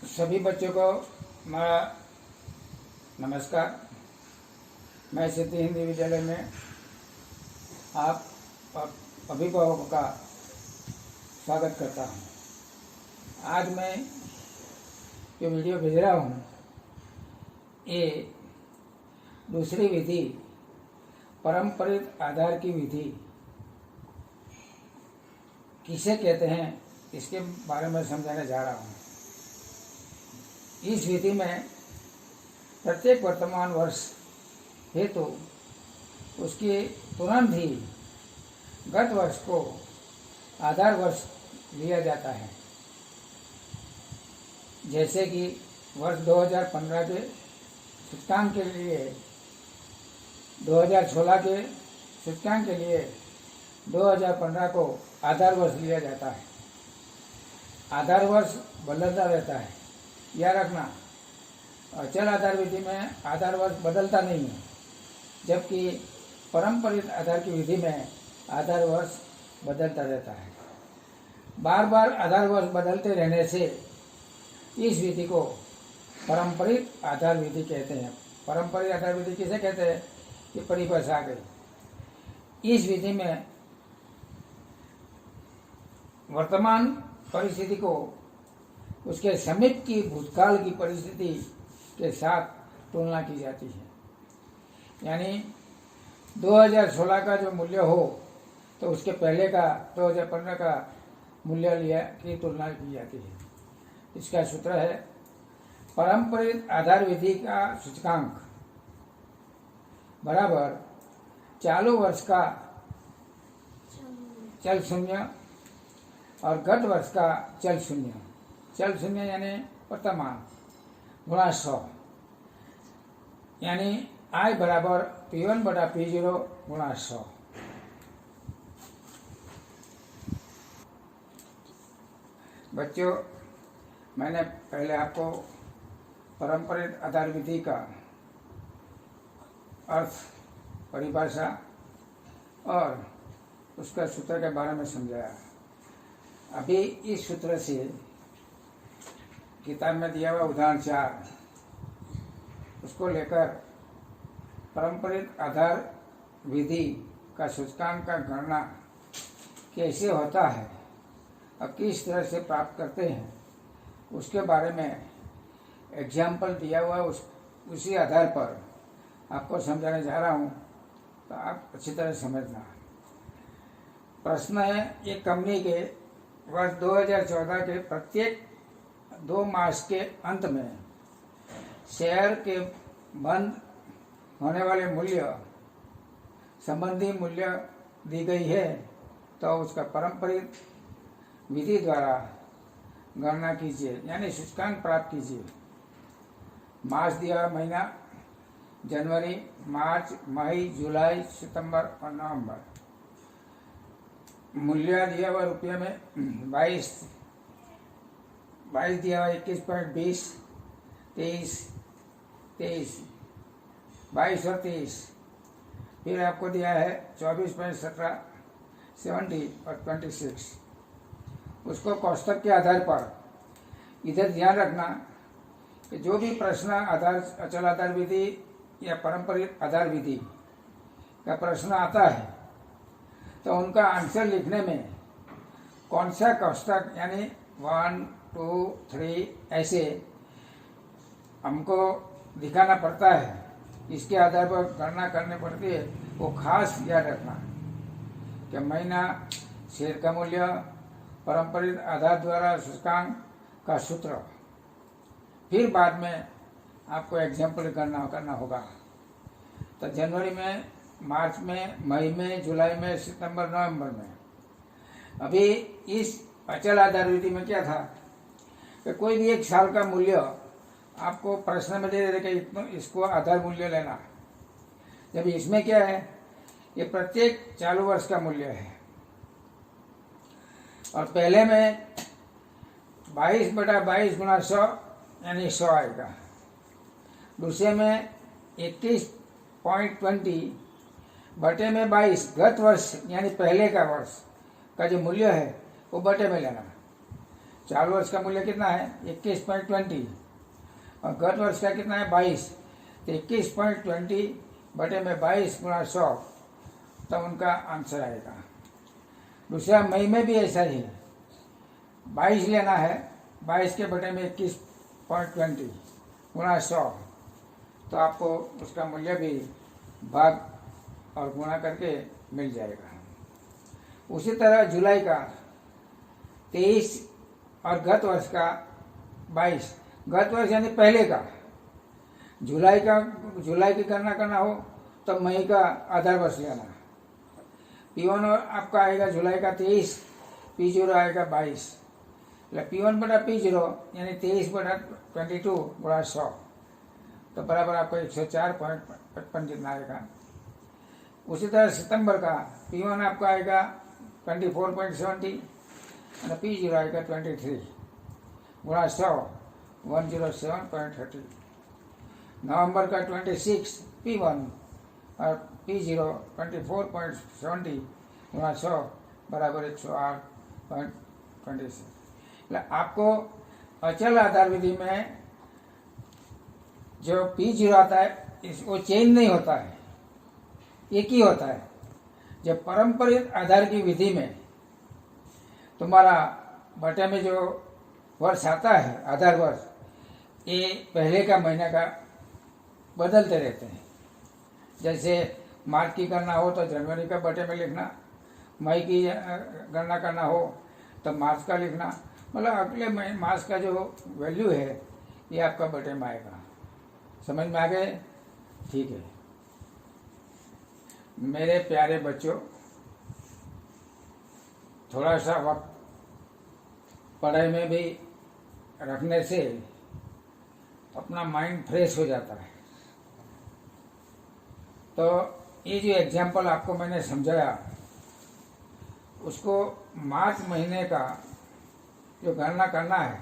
सभी बच्चों को हमारा नमस्कार। मैं सिद्धि हिंदी विद्यालय में आप अभिभावकों का स्वागत करता हूं। आज मैं जो वीडियो भेज रहा हूं ये दूसरी विधि, परंपरित आधार की विधि किसे कहते हैं इसके बारे में समझाने जा रहा हूं। इस विधि में प्रत्येक वर्तमान वर्ष हेतु उसके तुरंत ही गत वर्ष को आधार वर्ष लिया जाता है। जैसे कि वर्ष 2015 के सूचकांक के लिए 2016 के सूचकांक के लिए 2015 को आधार वर्ष लिया जाता है। आधार वर्ष बदलता रहता है, याद रखना। अचल आधार विधि में आधार वर्ष बदलता नहीं है, जबकि परंपरित आधार की विधि में आधार वर्ष बदलता रहता है। बार बार आधार वर्ष बदलते रहने से इस विधि को परंपरित आधार विधि कहते हैं। परंपरित आधार विधि किसे कहते हैं, ये परिभाषा आ गई। इस विधि में वर्तमान परिस्थिति को उसके समीप की भूतकाल की परिस्थिति के साथ तुलना की जाती है। यानी 2016 का जो मूल्य हो तो उसके पहले का 2015 का मूल्य लिया की तुलना की जाती है। इसका सूत्र है परंपरित आधार विधि का सूचकांक बराबर चालू वर्ष का चल शून्य और गत वर्ष का चल शून्य। चल शून्य यानी वर्तमान गुणा 100, यानी I बराबर P1 बटा P0 गुणा 100। बच्चों, मैंने पहले आपको परंपरित आधार विधि का अर्थ, परिभाषा और उसका सूत्र के बारे में समझाया। अभी इस सूत्र से किताब में दिया हुआ उदाहरण 4 उसको लेकर परंपरित आधार विधि का सूचकांक का गणना कैसे होता है और किस तरह से प्राप्त करते हैं उसके बारे में एग्जाम्पल दिया हुआ उसी आधार पर आपको समझाने जा रहा हूँ, तो आप अच्छी तरह समझना। प्रश्न है, एक कंपनी के वर्ष 2014 के प्रत्येक 2 मास के अंत में शेयर के बंद होने वाले मूल्य संबंधी मूल्य दी गई है, तो उसका परंपरित विधि द्वारा गणना कीजिए, यानी सूचकांक प्राप्त कीजिए। मास दिया महीना जनवरी, मार्च, मई, जुलाई, सितंबर और नवंबर। मूल्य दिया हुआ रुपये में 22 दिया हुआ 21.20, 23, 22 और 23। फिर आपको दिया है 24.17, 70 और 26। उसको कोष्ठक के आधार पर इधर ध्यान रखना कि जो भी प्रश्न अचल आधार विधि या परंपरित आधार विधि का प्रश्न आता है तो उनका आंसर लिखने में कौन सा कोष्ठक, यानी 1, 2, 3 ऐसे हमको दिखाना पड़ता है, इसके आधार पर गणना करनी पड़ती है। वो खास याद रखना कि महीना, शेयर का मूल्य, परंपरित आधार द्वारा सूचकांक का सूत्र, फिर बाद में आपको एग्जाम्पल करना होगा। तो जनवरी में, मार्च में, मई में, जुलाई में, सितंबर, नवंबर में। अभी इस अचल आधार विधि में क्या था कि कोई भी एक साल का मूल्य आपको प्रश्न में दे देते कि इतना इसको आधार मूल्य लेना। जब इसमें क्या है, ये प्रत्येक चालू वर्ष का मूल्य है। और पहले में 22 बटा 22 गुणा 100 यानी 100 आएगा। दूसरे में 21.20 बटे में 22 गत वर्ष यानी पहले का वर्ष का जो मूल्य है वो बटे में लेना। चालू वर्ष का मूल्य कितना है 21.20 और गत वर्ष का कितना है 22, तो 21.20 बटे में 22 गुणा 100, तब उनका आंसर आएगा। दूसरा मई में भी ऐसा ही 22 लेना है, 22 के बटे में 21.20 गुणा 100, तो आपको उसका मूल्य भी भाग और गुणा करके मिल जाएगा। उसी तरह जुलाई का 23 और गत वर्ष का 22, गत वर्ष यानी पहले का, जुलाई की गणना करना हो तो मई का आधार वर्ष लेना। P1 आपका आएगा जुलाई का 23, P0 आएगा 22, P1 बटा P0 यानी 23 बटा 22 गुणा 100, तो बराबर आपको 104.55 जितना आएगा। उसी तरह सितंबर का P1 आपका आएगा 24.70 और P0 आएगा 23 गुणा 100 107.30। नवंबर का 26 P1 और P0 24.70 गुणा 100 बराबर 108.26। आपको अचल आधार विधि में जो P0 आता है वो चेंज नहीं होता है, एक ही होता है। जब पारंपरिक आधार की विधि में तुम्हारा बटे में जो वर्ष आता है आधार वर्ष, ये पहले का महीना का बदलते रहते हैं। जैसे मार्च की गणना हो तो जनवरी का बटे में लिखना, मई की गणना करना हो तो मार्च का लिखना, मतलब अगले मास का जो वैल्यू है ये आपका बटे में आएगा। समझ में आ गए? ठीक है मेरे प्यारे बच्चों, थोड़ा सा वक्त पढ़ाई में भी रखने से अपना माइंड फ्रेश हो जाता है। तो ये जो एग्जाम्पल आपको मैंने समझाया, उसको मार्च महीने का जो गणना करना है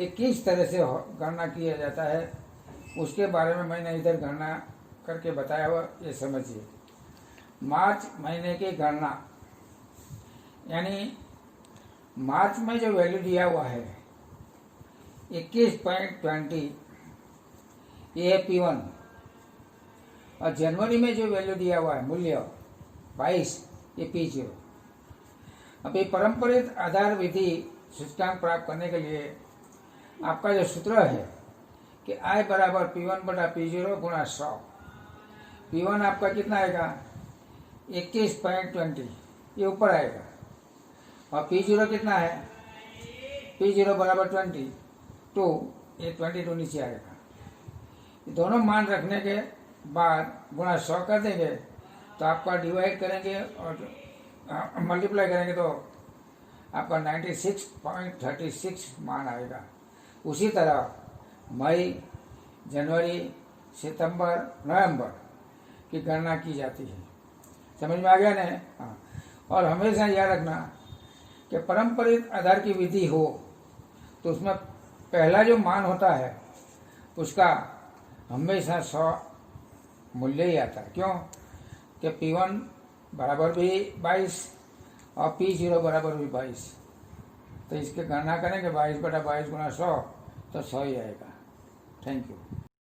ये किस तरह से गणना किया जाता है, उसके बारे में मैंने इधर गणना करके बताया हुआ, ये समझिए। मार्च महीने की गणना यानी मार्च में जो वैल्यू दिया हुआ है 21.20 ये है P1, और जनवरी में जो वैल्यू दिया हुआ है मूल्य 22 ये P0। अभी पारंपरिक आधार विधि सूचकांक प्राप्त करने के लिए आपका जो सूत्र है कि I बराबर P1 बटा P0 गुणा 100। P1 आपका कितना आएगा 21.20, ये ऊपर आएगा, और P0 कितना है P0 बराबर 22, ये 22 नीचे आएगा। दोनों मान रखने के बाद गुणा 100 कर देंगे तो आपका डिवाइड करेंगे और मल्टीप्लाई करेंगे तो आपका 96.36 मान आएगा। उसी तरह मई, जनवरी, सितंबर, नवंबर की गणना की जाती है। समझ में आ गया ना? हाँ। और हमेशा याद रखना कि पारंपरिक आधार की विधि हो तो उसमें पहला जो मान होता है उसका हमेशा 100 मूल्य ही आता है। क्यों? कि P1 बराबर भी 22 और P0 बराबर भी 22, तो इसकी गणना करेंगे 22 बटा 22 गुणा 100 तो 100 ही आएगा। Thank you.